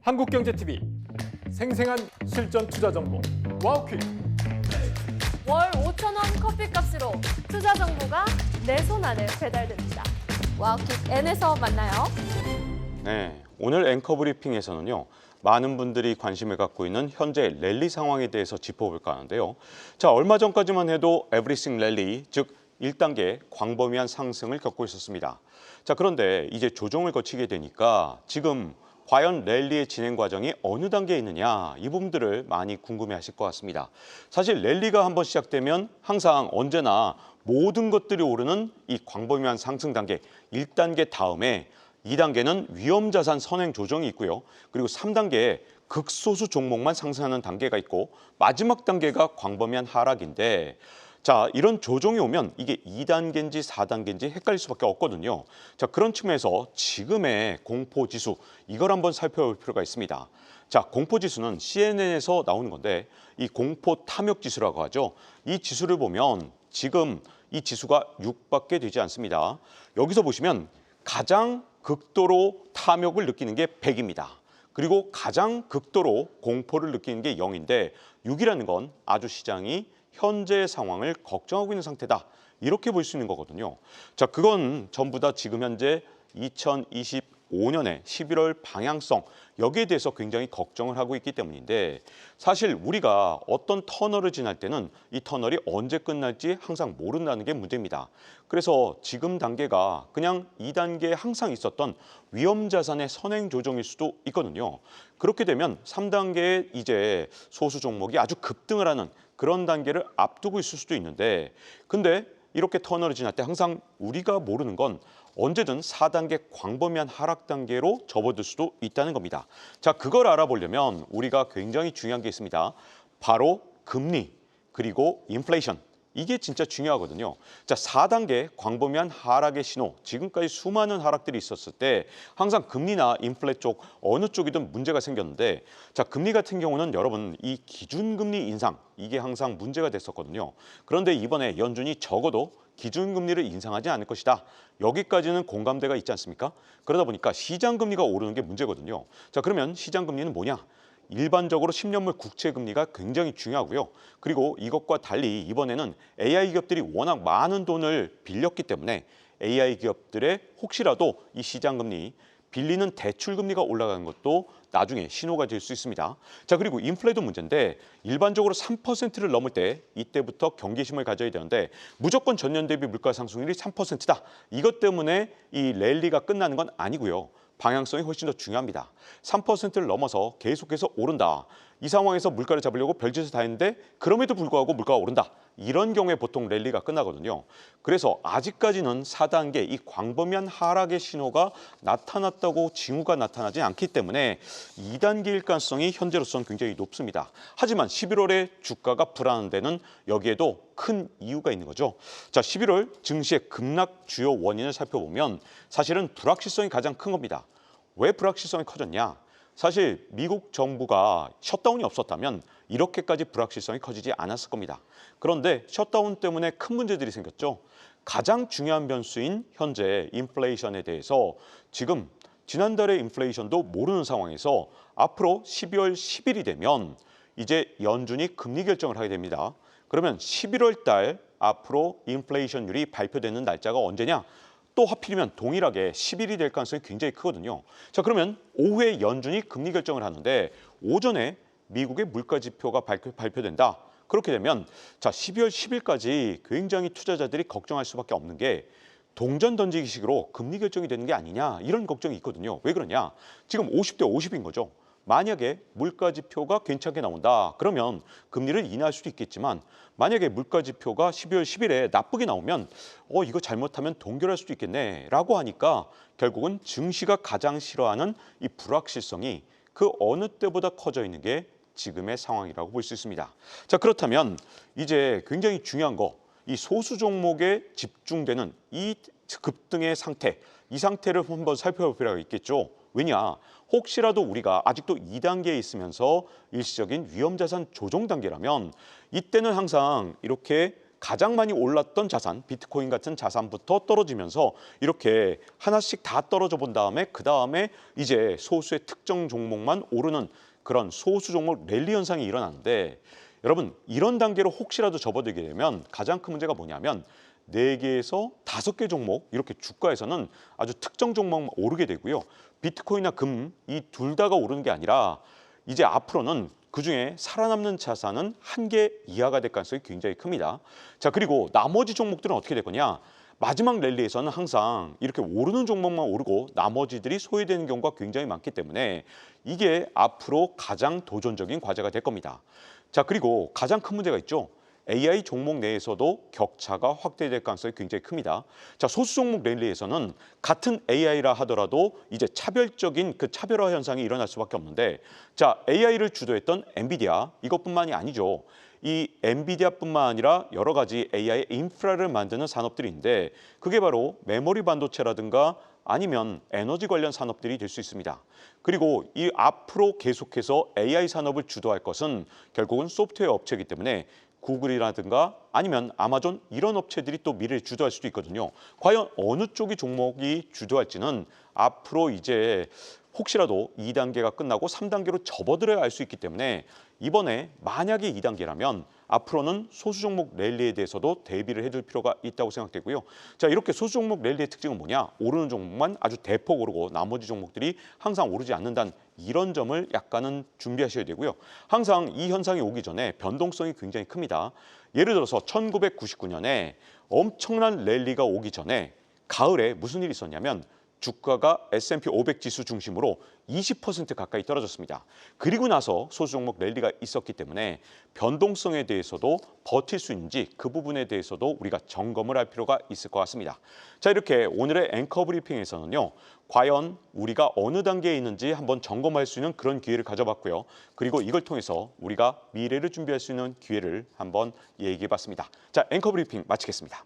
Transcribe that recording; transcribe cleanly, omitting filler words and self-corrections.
한국경제TV 생생한 실전 투자 정보 와우퀴. 월 5,000원 커피값으로 투자 정보가 내 손 안에 배달됩니다. 와우킥 N에서 만나요. 네, 오늘 앵커 브리핑에서는요. 많은 분들이 관심을 갖고 있는 현재 랠리 상황에 대해서 짚어볼까 하는데요. 자, 얼마 전까지만 해도 에브리싱 랠리, 즉 1단계 광범위한 상승을 겪고 있었습니다. 자, 그런데 이제 조정을 거치게 되니까 지금 과연 랠리의 진행 과정이 어느 단계에 있느냐, 이 부분들을 많이 궁금해하실 것 같습니다. 사실 랠리가 한번 시작되면 항상 언제나 모든 것들이 오르는 이 광범위한 상승 단계 1단계 다음에 2단계는 위험자산 선행 조정이 있고요. 그리고 3단계에 극소수 종목만 상승하는 단계가 있고 마지막 단계가 광범위한 하락인데, 자, 이런 조정이 오면 이게 2단계인지 4단계인지 헷갈릴 수밖에 없거든요. 자, 그런 측면에서 지금의 공포지수, 이걸 한번 살펴볼 필요가 있습니다. 자, 공포지수는 CNN에서 나오는 건데 이 공포 탐욕지수라고 하죠. 이 지수를 보면 지금 이 지수가 6밖에 되지 않습니다. 여기서 보시면 가장 극도로 탐욕을 느끼는 게 100입니다. 그리고 가장 극도로 공포를 느끼는 게 0인데 6이라는 건 아주 시장이 현재 상황을 걱정하고 있는 상태다, 이렇게 볼 수 있는 거거든요. 자, 그건 전부 다 지금 현재 2025년의 11월 방향성, 여기에 대해서 굉장히 걱정을 하고 있기 때문인데, 사실 우리가 어떤 터널을 지날 때는 이 터널이 언제 끝날지 항상 모른다는 게 문제입니다. 그래서 지금 단계가 그냥 2단계에 항상 있었던 위험자산의 선행 조정일 수도 있거든요. 그렇게 되면 3단계에 이제 소수 종목이 아주 급등을 하는 그런 단계를 앞두고 있을 수도 있는데, 근데 이렇게 터널을 지날 때 항상 우리가 모르는 건 언제든 4단계 광범위한 하락 단계로 접어들 수도 있다는 겁니다. 자, 그걸 알아보려면 우리가 굉장히 중요한 게 있습니다. 바로 금리, 그리고 인플레이션. 이게 진짜 중요하거든요. 자, 4단계 광범위한 하락의 신호, 지금까지 수많은 하락들이 있었을 때 항상 금리나 인플레 쪽 어느 쪽이든 문제가 생겼는데, 자, 금리 같은 경우는 여러분 이 기준금리 인상, 이게 항상 문제가 됐었거든요. 그런데 이번에 연준이 적어도 기준금리를 인상하지 않을 것이다, 여기까지는 공감대가 있지 않습니까? 그러다 보니까 시장금리가 오르는 게 문제거든요. 자, 그러면 시장금리는 뭐냐? 일반적으로 10년물 국채금리가 굉장히 중요하고요. 그리고 이것과 달리 이번에는 AI 기업들이 워낙 많은 돈을 빌렸기 때문에 AI 기업들의 혹시라도 이 시장금리, 빌리는 대출금리가 올라가는 것도 나중에 신호가 될 수 있습니다. 자, 그리고 인플레도 문제인데 일반적으로 3%를 넘을 때 이때부터 경계심을 가져야 되는데 무조건 전년 대비 물가 상승률이 3%다. 이것 때문에 이 랠리가 끝나는 건 아니고요. 방향성이 훨씬 더 중요합니다. 3%를 넘어서 계속해서 오른다. 이 상황에서 물가를 잡으려고 별짓을 다 했는데 그럼에도 불구하고 물가가 오른다. 이런 경우에 보통 랠리가 끝나거든요. 그래서 아직까지는 4단계 이 광범위한 하락의 신호가 나타났다고 징후가 나타나지 않기 때문에 2단계일 가능성이 현재로서는 굉장히 높습니다. 하지만 11월에 주가가 불안한 데는 여기에도 큰 이유가 있는 거죠. 자, 11월 증시의 급락 주요 원인을 살펴보면 사실은 불확실성이 가장 큰 겁니다. 왜 불확실성이 커졌냐? 사실 미국 정부가 셧다운이 없었다면 이렇게까지 불확실성이 커지지 않았을 겁니다. 그런데 셧다운 때문에 큰 문제들이 생겼죠. 가장 중요한 변수인 현재 인플레이션에 대해서 지금 지난달의 인플레이션도 모르는 상황에서 앞으로 12월 10일이 되면 이제 연준이 금리 결정을 하게 됩니다. 그러면 11월 달 앞으로 인플레이션율이 발표되는 날짜가 언제냐? 또 하필이면 동일하게 10일이 될 가능성이 굉장히 크거든요. 자, 그러면 오후에 연준이 금리 결정을 하는데 오전에 미국의 물가 지표가 발표된다. 그렇게 되면 자, 12월 10일까지 굉장히 투자자들이 걱정할 수밖에 없는 게 동전 던지기식으로 금리 결정이 되는 게 아니냐, 이런 걱정이 있거든요. 왜 그러냐? 지금 50대 50인 거죠. 만약에 물가 지표가 괜찮게 나온다, 그러면 금리를 인하할 수도 있겠지만 만약에 물가 지표가 12월 10일에 나쁘게 나오면 이거 잘못하면 동결할 수도 있겠네 라고 하니까 결국은 증시가 가장 싫어하는 이 불확실성이 그 어느 때보다 커져 있는 게 지금의 상황이라고 볼 수 있습니다. 자, 그렇다면 이제 굉장히 중요한 거, 이 소수 종목에 집중되는 이 급등의 상태, 이 상태를 한번 살펴볼 필요가 있겠죠. 왜냐? 혹시라도 우리가 아직도 2단계에 있으면서 일시적인 위험자산 조정 단계라면 이때는 항상 이렇게 가장 많이 올랐던 자산, 비트코인 같은 자산부터 떨어지면서 이렇게 하나씩 다 떨어져 본 다음에 그 다음에 이제 소수의 특정 종목만 오르는 그런 소수 종목 랠리 현상이 일어나는데 여러분 이런 단계로 혹시라도 접어들게 되면 가장 큰 문제가 뭐냐면 4개에서 5개 종목 이렇게 주가에서는 아주 특정 종목만 오르게 되고요. 비트코인이나 금 이 둘 다가 오르는 게 아니라 이제 앞으로는 그중에 살아남는 자산은 1개 이하가 될 가능성이 굉장히 큽니다. 자, 그리고 나머지 종목들은 어떻게 될 거냐? 마지막 랠리에서는 항상 이렇게 오르는 종목만 오르고 나머지들이 소외되는 경우가 굉장히 많기 때문에 이게 앞으로 가장 도전적인 과제가 될 겁니다. 자, 그리고 가장 큰 문제가 있죠. AI 종목 내에서도 격차가 확대될 가능성이 굉장히 큽니다. 자, 소수 종목 랠리에서는 같은 AI라 하더라도 이제 차별적인 그 차별화 현상이 일어날 수밖에 없는데 자, AI를 주도했던 엔비디아 이것뿐만이 아니죠. 이 엔비디아뿐만 아니라 여러 가지 AI 인프라를 만드는 산업들인데 그게 바로 메모리 반도체라든가 아니면 에너지 관련 산업들이 될 수 있습니다. 그리고 이 앞으로 계속해서 AI 산업을 주도할 것은 결국은 소프트웨어 업체이기 때문에 구글이라든가 아니면 아마존 이런 업체들이 또 미래를 주도할 수도 있거든요. 과연 어느 쪽이 종목이 주도할지는 앞으로 이제 혹시라도 2단계가 끝나고 3단계로 접어들어야 알 수 있기 때문에 이번에 만약에 2단계라면 앞으로는 소수 종목 랠리에 대해서도 대비를 해둘 필요가 있다고 생각되고요. 자, 이렇게 소수 종목 랠리의 특징은 뭐냐? 오르는 종목만 아주 대폭 오르고 나머지 종목들이 항상 오르지 않는다는 이런 점을 약간은 준비하셔야 되고요. 항상 이 현상이 오기 전에 변동성이 굉장히 큽니다. 예를 들어서 1999년에 엄청난 랠리가 오기 전에 가을에 무슨 일이 있었냐면 주가가 S&P 500 지수 중심으로 20% 가까이 떨어졌습니다. 그리고 나서 소수 종목 랠리가 있었기 때문에 변동성에 대해서도 버틸 수 있는지 그 부분에 대해서도 우리가 점검을 할 필요가 있을 것 같습니다. 자, 이렇게 오늘의 앵커 브리핑에서는요. 과연 우리가 어느 단계에 있는지 한번 점검할 수 있는 그런 기회를 가져봤고요. 그리고 이걸 통해서 우리가 미래를 준비할 수 있는 기회를 한번 얘기해 봤습니다. 자, 앵커 브리핑 마치겠습니다.